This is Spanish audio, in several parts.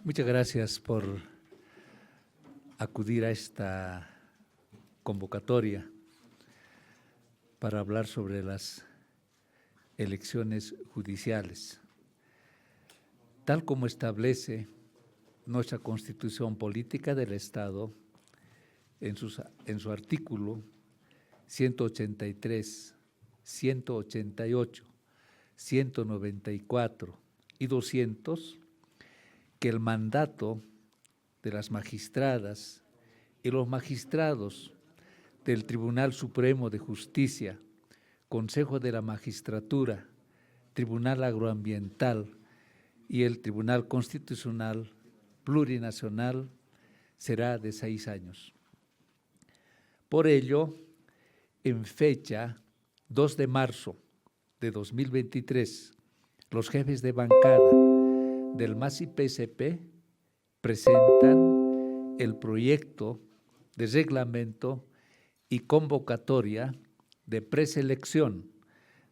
Muchas gracias por acudir a esta convocatoria para hablar sobre las elecciones judiciales. Tal como establece nuestra Constitución Política del Estado, en su artículo 183, 188, 194 y 200, que el mandato de las magistradas y los magistrados del Tribunal Supremo de Justicia, Consejo de la Magistratura, Tribunal Agroambiental y el Tribunal Constitucional Plurinacional será de 6 años. Por ello, en fecha 2 de marzo de 2023, los jefes de bancada del MAS-IPSP presentan el proyecto de reglamento y convocatoria de preselección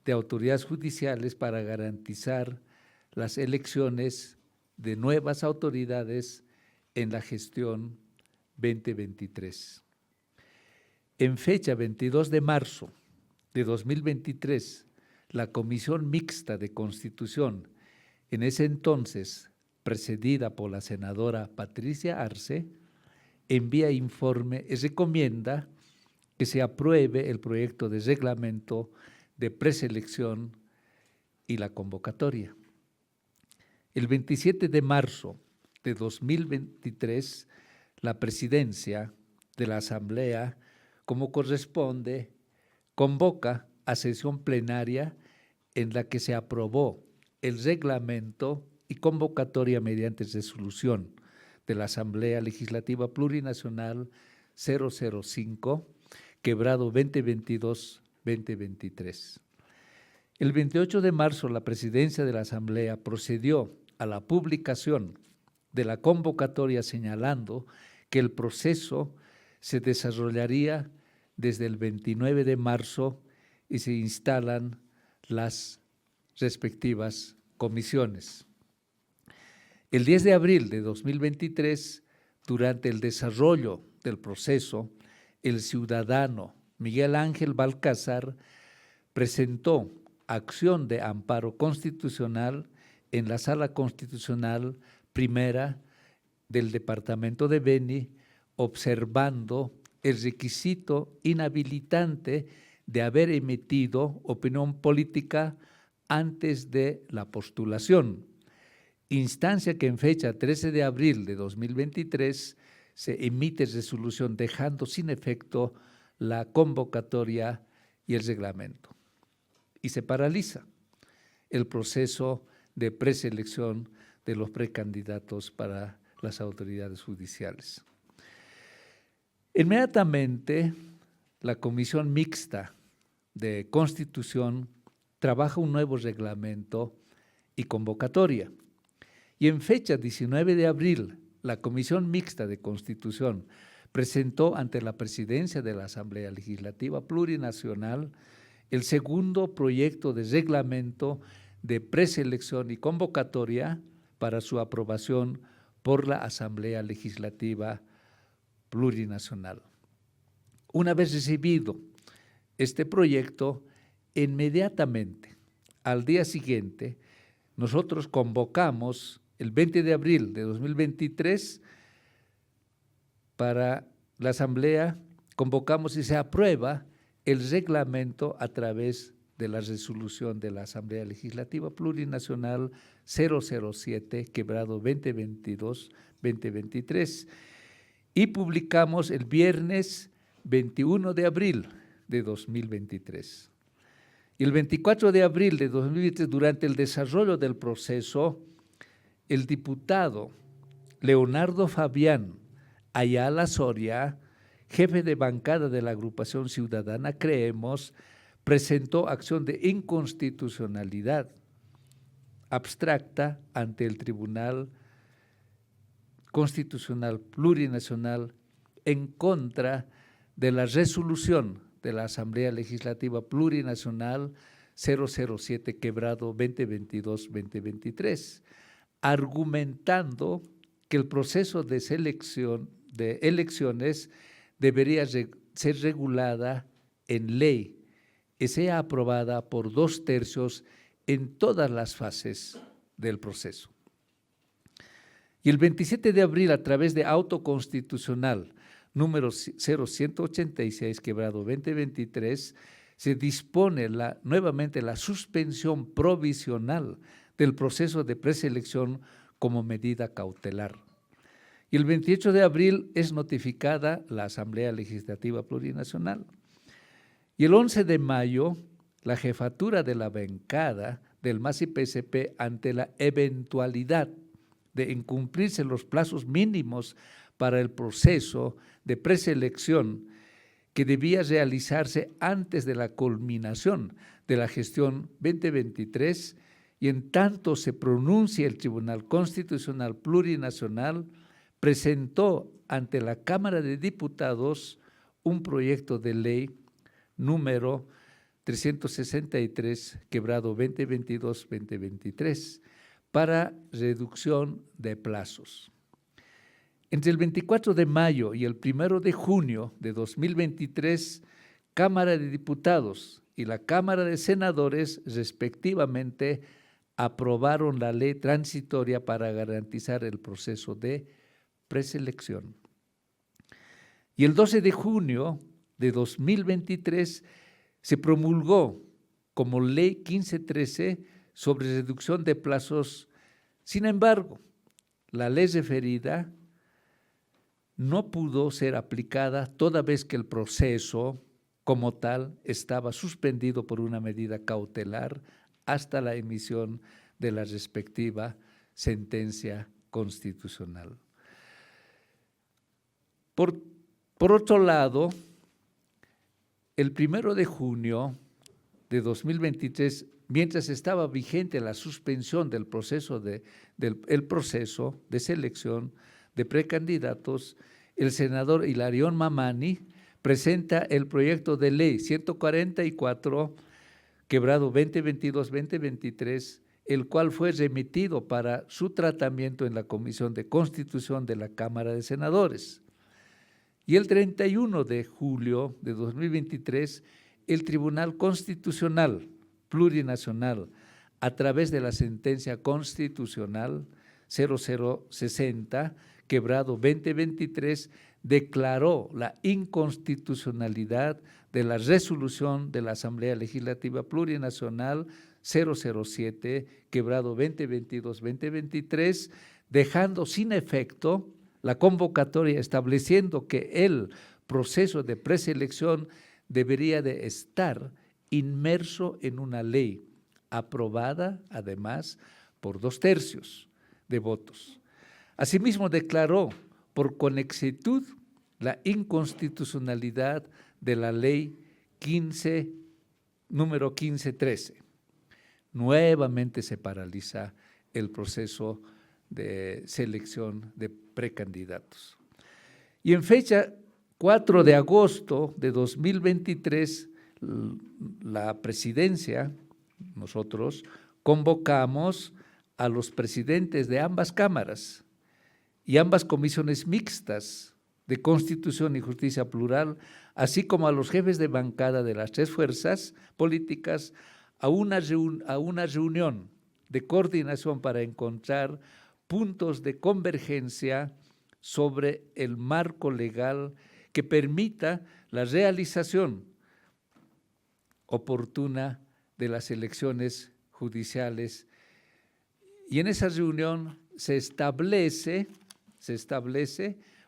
de autoridades judiciales para garantizar las elecciones de nuevas autoridades en la gestión 2023. En fecha 22 de marzo de 2023, la Comisión Mixta de Constitución, en ese entonces presidida por la senadora Patricia Arce, envía informe y recomienda que se apruebe el proyecto de reglamento de preselección y la convocatoria. El 27 de marzo de 2023, la presidencia de la Asamblea, como corresponde, convoca a sesión plenaria en la que se aprobó el reglamento y convocatoria mediante resolución de la Asamblea Legislativa Plurinacional 005, quebrado 2022-2023. El 28 de marzo, la presidencia de la Asamblea procedió a la publicación de la convocatoria señalando que el proceso se desarrollaría desde el 29 de marzo y se instalan las respectivas comisiones. El 10 de abril de 2023, durante el desarrollo del proceso, el ciudadano Miguel Ángel Balcázar presentó acción de amparo constitucional en la Sala Constitucional Primera del Departamento de Beni, observando el requisito inhabilitante de haber emitido opinión política antes de la postulación, instancia que en fecha 13 de abril de 2023 se emite resolución dejando sin efecto la convocatoria y el reglamento. Y se paraliza el proceso de preselección de los precandidatos para las autoridades judiciales. Inmediatamente, la Comisión Mixta de Constitución trabaja un nuevo reglamento y convocatoria. Y en fecha 19 de abril, la Comisión Mixta de Constitución presentó ante la Presidencia de la Asamblea Legislativa Plurinacional el segundo proyecto de reglamento de preselección y convocatoria para su aprobación por la Asamblea Legislativa Plurinacional. Una vez recibido este proyecto, inmediatamente, al día siguiente, nosotros convocamos el 20 de abril de 2023 para la Asamblea, convocamos y se aprueba el reglamento a través de la resolución de la Asamblea Legislativa Plurinacional 007, quebrado 2022-2023, y publicamos el viernes 21 de abril de 2023. Y el 24 de abril de 2023, durante el desarrollo del proceso, el diputado Leonardo Fabián Ayala Soria, jefe de bancada de la agrupación ciudadana Creemos, presentó acción de inconstitucionalidad abstracta ante el Tribunal Constitucional Plurinacional en contra de la resolución de la Asamblea Legislativa Plurinacional 007, quebrado 2022-2023, argumentando que el proceso de elecciones debería ser regulada en ley y sea aprobada por 2/3 en todas las fases del proceso. Y el 27 de abril, a través de auto constitucional número 0186/2023, se dispone nuevamente la suspensión provisional del proceso de preselección como medida cautelar. Y el 28 de abril es notificada la Asamblea Legislativa Plurinacional. Y el 11 de mayo, la jefatura de la bancada del MAS-PSP, ante la eventualidad de incumplirse los plazos mínimos para el proceso de preselección que debía realizarse antes de la culminación de la gestión 2023, y en tanto se pronuncie el Tribunal Constitucional Plurinacional, presentó ante la Cámara de Diputados un proyecto de ley número 363/2022-2023 para reducción de plazos. Entre el 24 de mayo y el 1 de junio de 2023, Cámara de Diputados y la Cámara de Senadores, respectivamente, aprobaron la ley transitoria para garantizar el proceso de preselección. Y el 12 de junio de 2023 se promulgó como Ley 1513 sobre reducción de plazos. Sin embargo, la ley referida no pudo ser aplicada toda vez que el proceso como tal estaba suspendido por una medida cautelar hasta la emisión de la respectiva sentencia constitucional. Por otro lado, el 1 de junio de 2023, mientras estaba vigente la suspensión del proceso de selección de precandidatos, el senador Hilarión Mamani presenta el proyecto de ley 144/2022-2023, el cual fue remitido para su tratamiento en la Comisión de Constitución de la Cámara de Senadores. Y el 31 de julio de 2023, el Tribunal Constitucional Plurinacional, a través de la sentencia constitucional 0060/2023, declaró la inconstitucionalidad de la resolución de la Asamblea Legislativa Plurinacional 007/2022-2023, dejando sin efecto la convocatoria, estableciendo que el proceso de preselección debería de estar inmerso en una ley aprobada, además, por 2/3 de votos. Asimismo, declaró por conexitud la inconstitucionalidad de la ley número 1513. Nuevamente se paraliza el proceso de selección de precandidatos. Y en fecha 4 de agosto de 2023, la presidencia, nosotros convocamos a los presidentes de ambas cámaras y ambas comisiones mixtas de Constitución y Justicia Plural, así como a los jefes de bancada de las 3 fuerzas políticas, a una reunión de coordinación para encontrar puntos de convergencia sobre el marco legal que permita la realización oportuna de las elecciones judiciales. Y en esa reunión se establece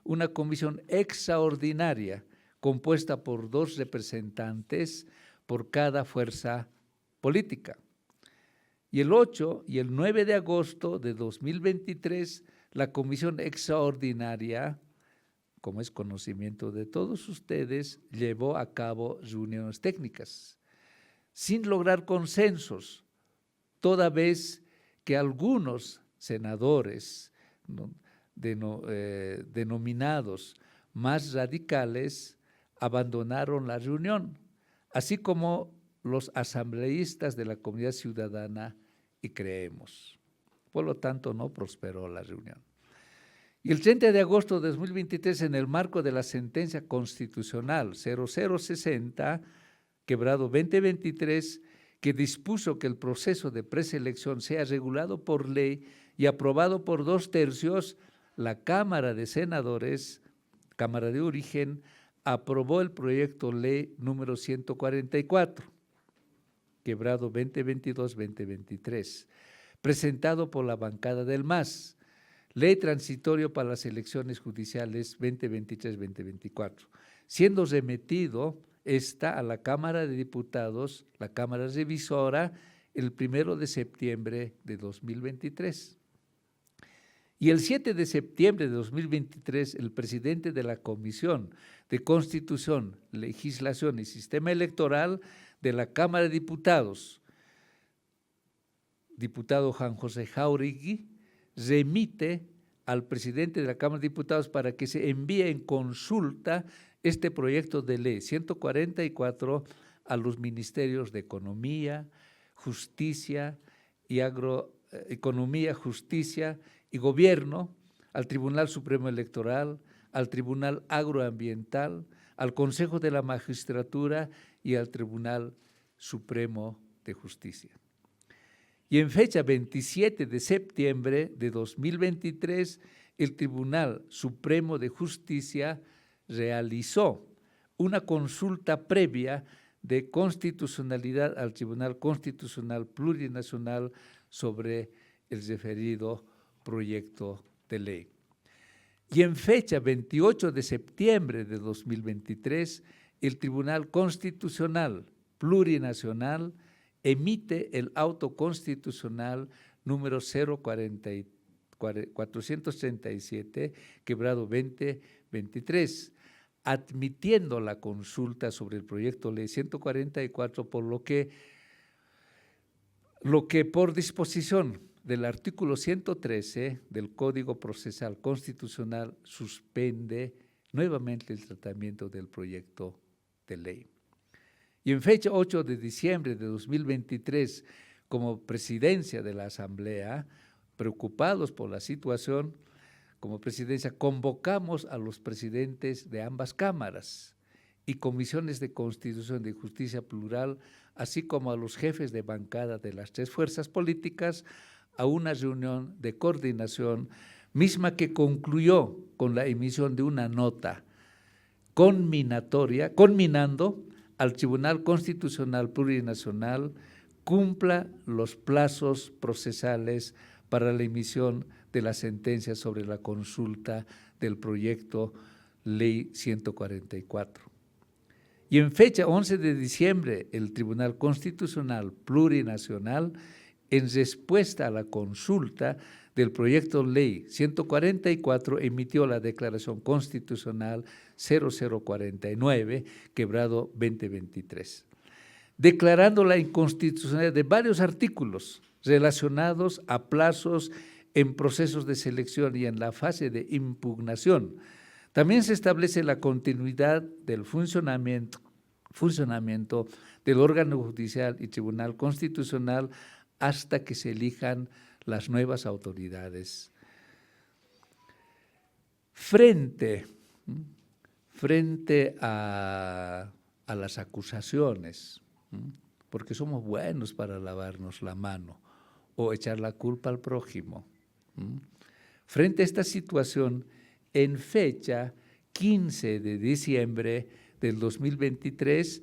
una comisión extraordinaria compuesta por 2 representantes por cada fuerza política. Y el 8 y el 9 de agosto de 2023, la comisión extraordinaria, como es conocimiento de todos ustedes, llevó a cabo reuniones técnicas, sin lograr consensos, toda vez que algunos senadores denominados más radicales abandonaron la reunión, así como los asambleístas de la Comunidad Ciudadana y Creemos. Por lo tanto, no prosperó la reunión. Y el 30 de agosto de 2023, en el marco de la sentencia constitucional 0060, quebrado 2023, que dispuso que el proceso de preselección sea regulado por ley y aprobado por 2/3, la Cámara de Senadores, Cámara de Origen, aprobó el proyecto ley número 144, quebrado 2022-2023, presentado por la bancada del MAS, Ley Transitorio para las Elecciones Judiciales 2023-2024, siendo remitido a la Cámara de Diputados, la Cámara Revisora, el 1 de septiembre de 2023. Y el 7 de septiembre de 2023, el presidente de la Comisión de Constitución, Legislación y Sistema Electoral de la Cámara de Diputados, diputado Juan José Jáuregui, remite al presidente de la Cámara de Diputados para que se envíe en consulta este proyecto de ley 144 a los ministerios de Economía, Justicia y Economía, Justicia y Gobierno, al Tribunal Supremo Electoral, al Tribunal Agroambiental, al Consejo de la Magistratura y al Tribunal Supremo de Justicia. Y en fecha 27 de septiembre de 2023, el Tribunal Supremo de Justicia realizó una consulta previa de constitucionalidad al Tribunal Constitucional Plurinacional sobre el referido proyecto de ley. Y en fecha 28 de septiembre de 2023, el Tribunal Constitucional Plurinacional emite el auto constitucional número 437, quebrado 2023, admitiendo la consulta sobre el proyecto ley 144, por lo que por disposición del artículo 113 del Código Procesal Constitucional suspende nuevamente el tratamiento del proyecto de ley. Y en fecha 8 de diciembre de 2023, como presidencia de la Asamblea, preocupados por la situación, como presidencia convocamos a los presidentes de ambas cámaras y comisiones de Constitución y Justicia Plural, así como a los jefes de bancada de las tres fuerzas políticas, a una reunión de coordinación, misma que concluyó con la emisión de una nota conminando al Tribunal Constitucional Plurinacional cumpla los plazos procesales para la emisión de la sentencia sobre la consulta del proyecto Ley 144. Y en fecha 11 de diciembre, el Tribunal Constitucional Plurinacional, en respuesta a la consulta del proyecto Ley 144, emitió la Declaración Constitucional 0049, quebrado 2023, declarando la inconstitucionalidad de varios artículos relacionados a plazos en procesos de selección y en la fase de impugnación. También se establece la continuidad del funcionamiento del órgano judicial y Tribunal Constitucional hasta que se elijan las nuevas autoridades. Frente a las acusaciones, porque somos buenos para lavarnos la mano o echar la culpa al prójimo. Frente a esta situación, en fecha 15 de diciembre del 2023,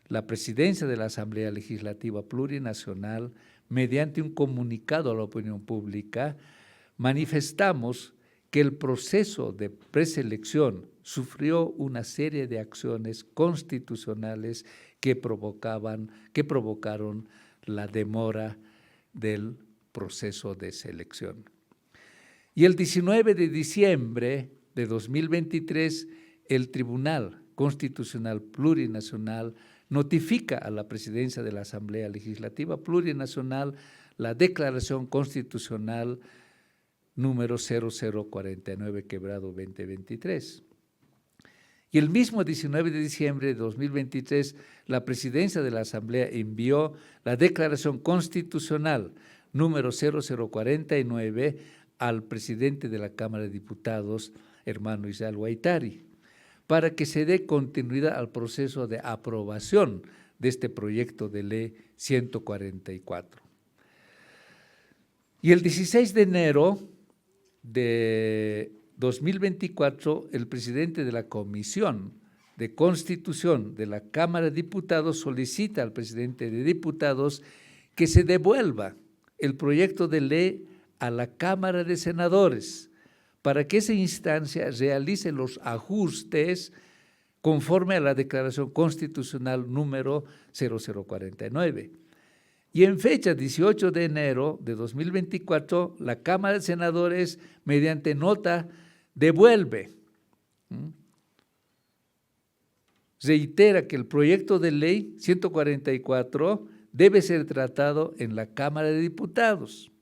la Presidencia de la Asamblea Legislativa Plurinacional, mediante un comunicado a la opinión pública, manifestamos que el proceso de preselección sufrió una serie de acciones constitucionales que provocaron la demora del proceso de selección. Y el 19 de diciembre de 2023, el Tribunal Constitucional Plurinacional notifica a la Presidencia de la Asamblea Legislativa Plurinacional la Declaración Constitucional número 0049, quebrado 2023. Y el mismo 19 de diciembre de 2023, la Presidencia de la Asamblea envió la Declaración Constitucional número 0049 al presidente de la Cámara de Diputados, hermano Israel Guaitari, para que se dé continuidad al proceso de aprobación de este proyecto de ley 144. Y el 16 de enero de 2024, el presidente de la Comisión de Constitución de la Cámara de Diputados solicita al presidente de Diputados que se devuelva el proyecto de ley a la Cámara de Senadores para que esa instancia realice los ajustes conforme a la Declaración Constitucional número 0049. Y en fecha 18 de enero de 2024, la Cámara de Senadores, mediante nota, devuelve, reitera que el proyecto de ley 144 debe ser tratado en la Cámara de Diputados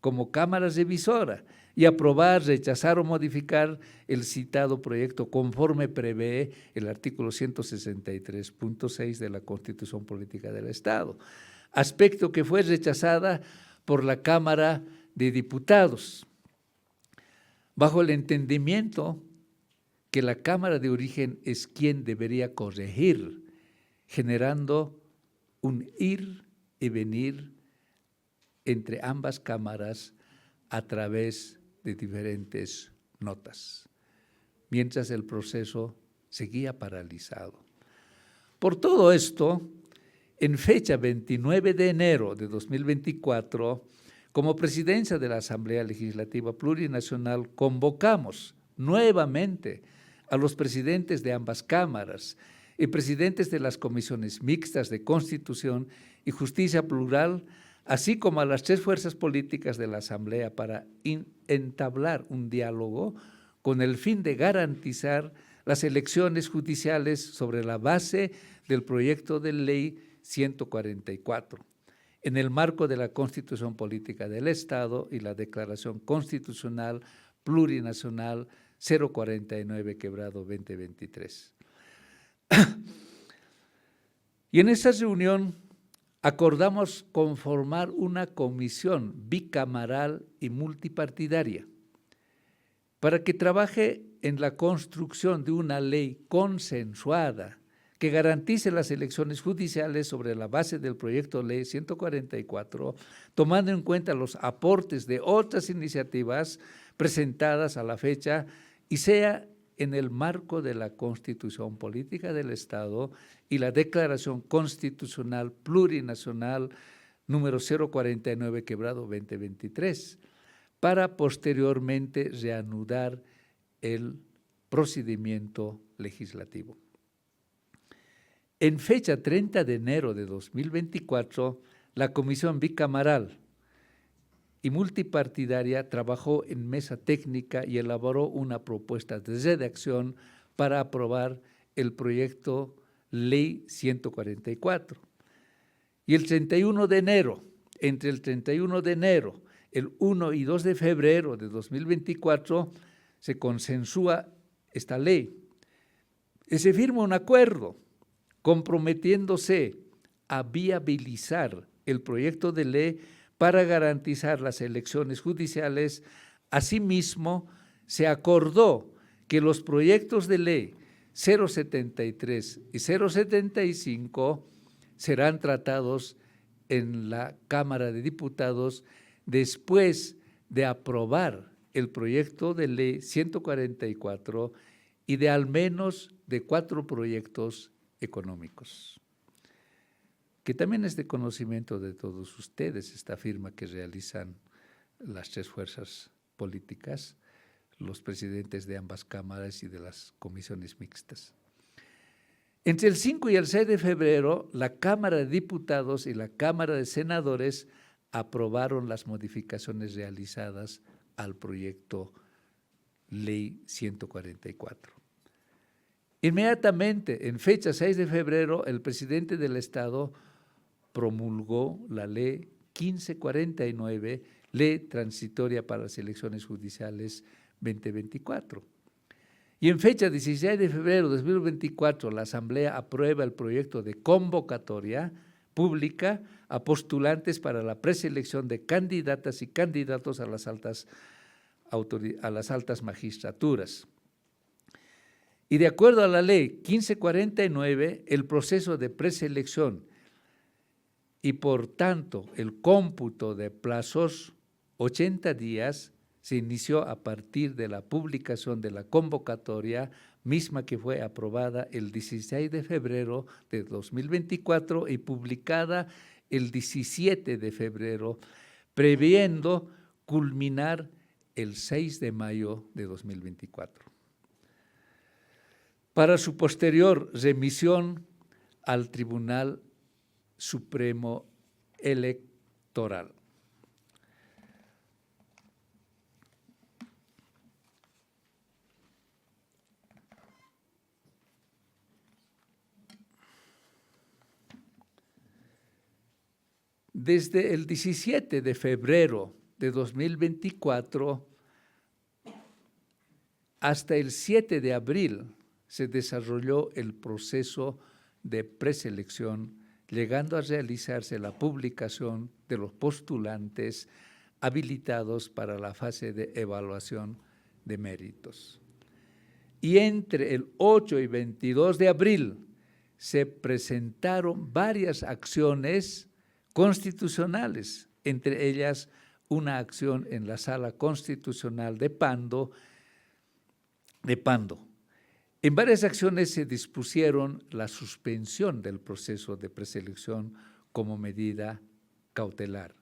como Cámara revisora y aprobar, rechazar o modificar el citado proyecto conforme prevé el artículo 163.6 de la Constitución Política del Estado, aspecto que fue rechazada por la Cámara de Diputados, bajo el entendimiento que la Cámara de origen es quien debería corregir, generando un ir y venir entre ambas cámaras a través de diferentes notas, mientras el proceso seguía paralizado. Por todo esto, en fecha 29 de enero de 2024, como presidencia de la Asamblea Legislativa Plurinacional, convocamos nuevamente a los presidentes de ambas cámaras y presidentes de las comisiones mixtas de Constitución y Justicia Plural, así como a las 3 fuerzas políticas de la Asamblea para entablar un diálogo con el fin de garantizar las elecciones judiciales sobre la base del proyecto de ley 144, en el marco de la Constitución Política del Estado y la Declaración Constitucional Plurinacional 049/2023. Y en esa reunión acordamos conformar una comisión bicameral y multipartidaria para que trabaje en la construcción de una ley consensuada que garantice las elecciones judiciales sobre la base del proyecto de ley 144, tomando en cuenta los aportes de otras iniciativas presentadas a la fecha y sea en el marco de la Constitución Política del Estado y la Declaración Constitucional Plurinacional número 049/2023, para posteriormente reanudar el procedimiento legislativo. En fecha 30 de enero de 2024, la Comisión Bicameral y Multipartidaria trabajó en mesa técnica y elaboró una propuesta de redacción para aprobar el proyecto Ley 144. Y el 31 de enero, entre el 31 de enero, el 1 y 2 de febrero de 2024, se consensúa esta ley. Y se firma un acuerdo comprometiéndose a viabilizar el proyecto de ley para garantizar las elecciones judiciales. Asimismo, se acordó que los proyectos de ley 073 y 075 serán tratados en la Cámara de Diputados después de aprobar el proyecto de ley 144 y de al menos de 4 proyectos económicos, que también es de conocimiento de todos ustedes, esta firma que realizan las 3 fuerzas políticas, los presidentes de ambas cámaras y de las comisiones mixtas. Entre el 5 y el 6 de febrero, la Cámara de Diputados y la Cámara de Senadores aprobaron las modificaciones realizadas al proyecto Ley 144. Inmediatamente, en fecha 6 de febrero, el presidente del Estado promulgó la Ley 1549, Ley Transitoria para las Elecciones Judiciales 2024. Y en fecha 16 de febrero de 2024, la Asamblea aprueba el proyecto de convocatoria pública a postulantes para la preselección de candidatas y candidatos a las altas a las altas magistraturas. Y de acuerdo a la ley 1549, el proceso de preselección y por tanto el cómputo de plazos 80 días se inició a partir de la publicación de la convocatoria misma que fue aprobada el 16 de febrero de 2024 y publicada el 17 de febrero, previendo culminar el 6 de mayo de 2024. Para su posterior remisión al Tribunal Supremo Electoral. Desde el 17 de febrero de 2024 hasta el 7 de abril se desarrolló el proceso de preselección, llegando a realizarse la publicación de los postulantes habilitados para la fase de evaluación de méritos. Y entre el 8 y 22 de abril se presentaron varias acciones constitucionales, entre ellas una acción en la Sala Constitucional de Pando. En varias acciones se dispusieron la suspensión del proceso de preselección como medida cautelar.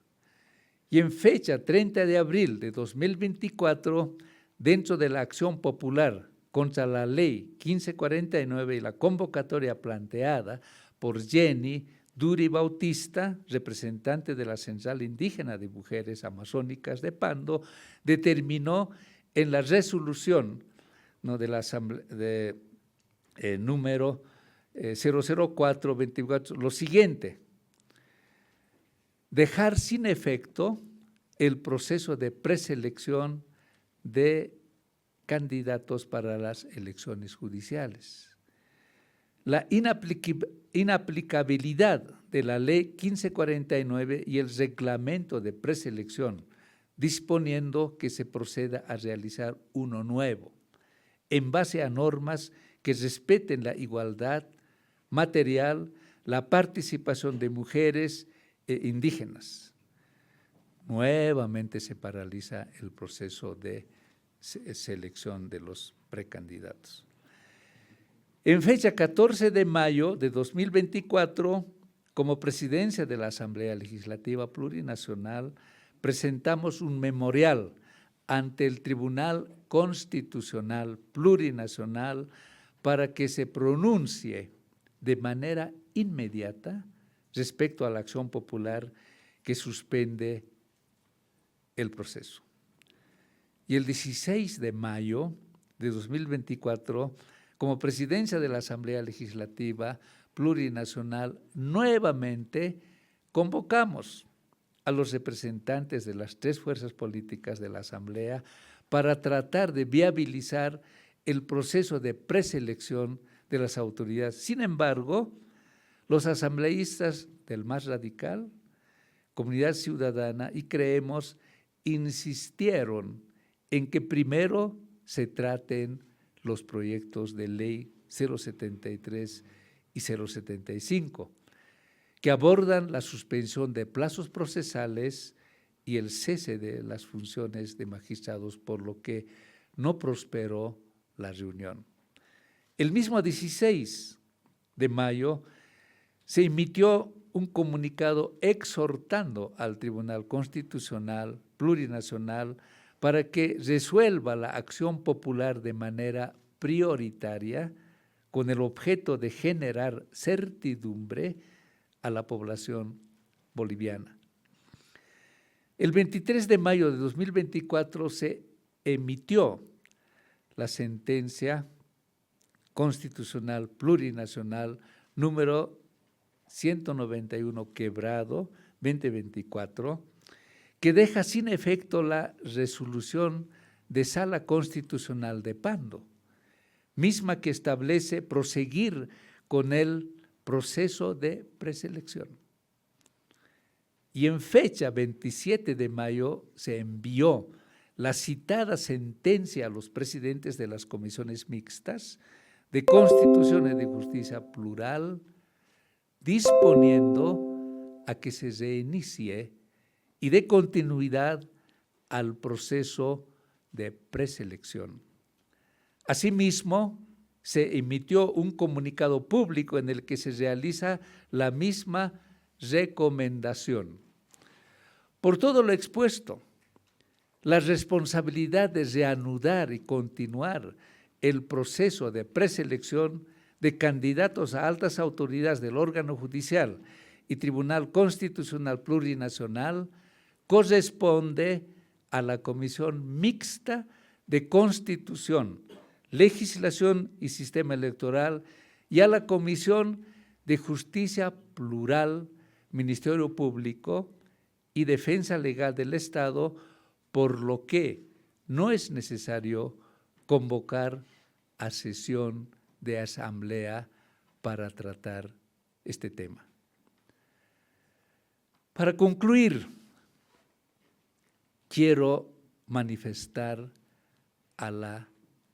Y en fecha 30 de abril de 2024, dentro de la acción popular contra la ley 1549 y la convocatoria planteada por Jenny Duri Bautista, representante de la Central Indígena de Mujeres Amazónicas de Pando, determinó en la resolución de la Asamblea número 004-24 lo siguiente: dejar sin efecto el proceso de preselección de candidatos para las elecciones judiciales. La inaplicabilidad de la ley 1549 y el reglamento de preselección, disponiendo que se proceda a realizar uno nuevo, en base a normas que respeten la igualdad material, la participación de mujeres e indígenas. Nuevamente se paraliza el proceso de selección de los precandidatos. En fecha 14 de mayo de 2024, como presidencia de la Asamblea Legislativa Plurinacional, presentamos un memorial ante el Tribunal Constitucional Plurinacional para que se pronuncie de manera inmediata respecto a la acción popular que suspende el proceso. Y el 16 de mayo de 2024, como presidencia de la Asamblea Legislativa Plurinacional, nuevamente convocamos a los representantes de las tres fuerzas políticas de la Asamblea para tratar de viabilizar el proceso de preselección de las autoridades. Sin embargo, los asambleístas del MAS Radical, Comunidad Ciudadana y Creemos insistieron en que primero se traten los proyectos de ley 073 y 075, que abordan la suspensión de plazos procesales y el cese de las funciones de magistrados, por lo que no prosperó la reunión. El mismo 16 de mayo se emitió un comunicado exhortando al Tribunal Constitucional Plurinacional para que resuelva la acción popular de manera prioritaria con el objeto de generar certidumbre a la población boliviana. El 23 de mayo de 2024 se emitió la sentencia constitucional plurinacional número 191/2024, que deja sin efecto la resolución de Sala Constitucional de Pando, misma que establece proseguir con el proceso de preselección. Y en fecha 27 de mayo se envió la citada sentencia a los presidentes de las comisiones mixtas de Constitución y de Justicia Plural, disponiendo a que se reinicie y dé continuidad al proceso de preselección. Asimismo, se emitió un comunicado público en el que se realiza la misma recomendación. Por todo lo expuesto, la responsabilidad de reanudar y continuar el proceso de preselección de candidatos a altas autoridades del órgano judicial y Tribunal Constitucional Plurinacional corresponde a la Comisión Mixta de Constitución, Legislación y Sistema Electoral y a la Comisión de Justicia Plural, Ministerio Público y Defensa Legal del Estado, por lo que no es necesario convocar a sesión de asamblea para tratar este tema. Para concluir, quiero manifestar a la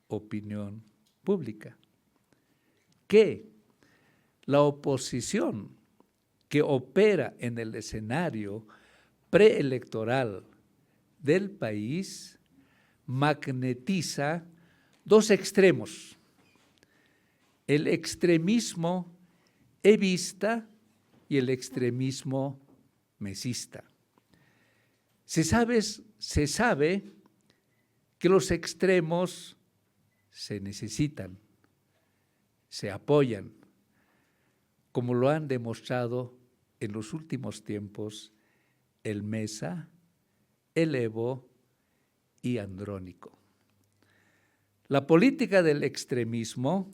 opinión pública que la oposición que opera en el escenario preelectoral del país magnetiza dos extremos: el extremismo evista y el extremismo mesista. Se sabe que los extremos se necesitan, se apoyan, como lo han demostrado en los últimos tiempos el Mesa, el Evo y Andrónico. La política del extremismo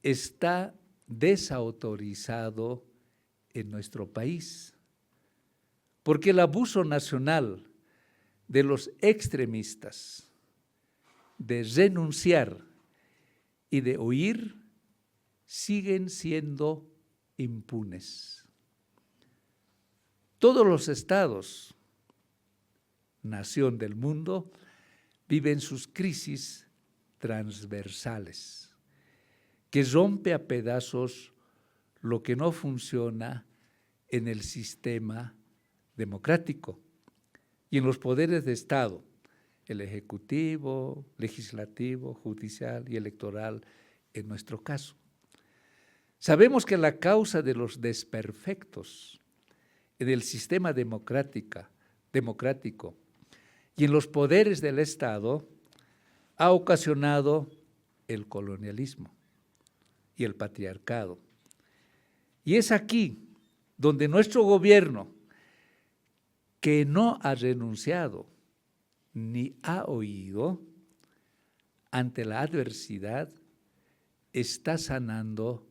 está desautorizado en nuestro país, porque el abuso nacional de los extremistas de renunciar y de huir siguen siendo impunes. Todos los estados, nación del mundo, viven sus crisis transversales, que rompe a pedazos lo que no funciona en el sistema democrático y en los poderes de Estado, el ejecutivo, legislativo, judicial y electoral en nuestro caso. Sabemos que la causa de los desperfectos en el sistema democrático y en los poderes del Estado ha ocasionado el colonialismo y el patriarcado. Y es aquí donde nuestro gobierno, que no ha renunciado ni ha oído ante la adversidad, está sanando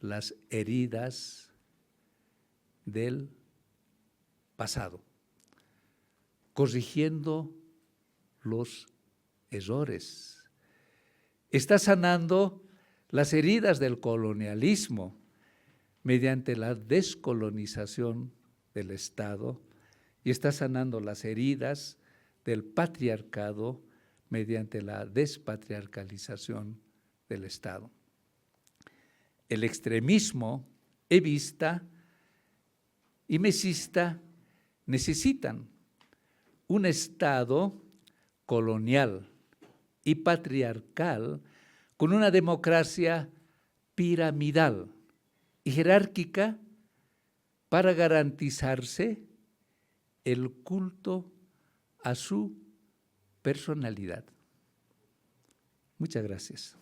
las heridas del pasado, corrigiendo los errores. Está sanando las heridas del colonialismo mediante la descolonización del Estado y está sanando las heridas del patriarcado mediante la despatriarcalización del Estado. El extremismo evista y mesista necesitan un Estado colonial y patriarcal con una democracia piramidal y jerárquica para garantizarse el culto a su personalidad. Muchas gracias.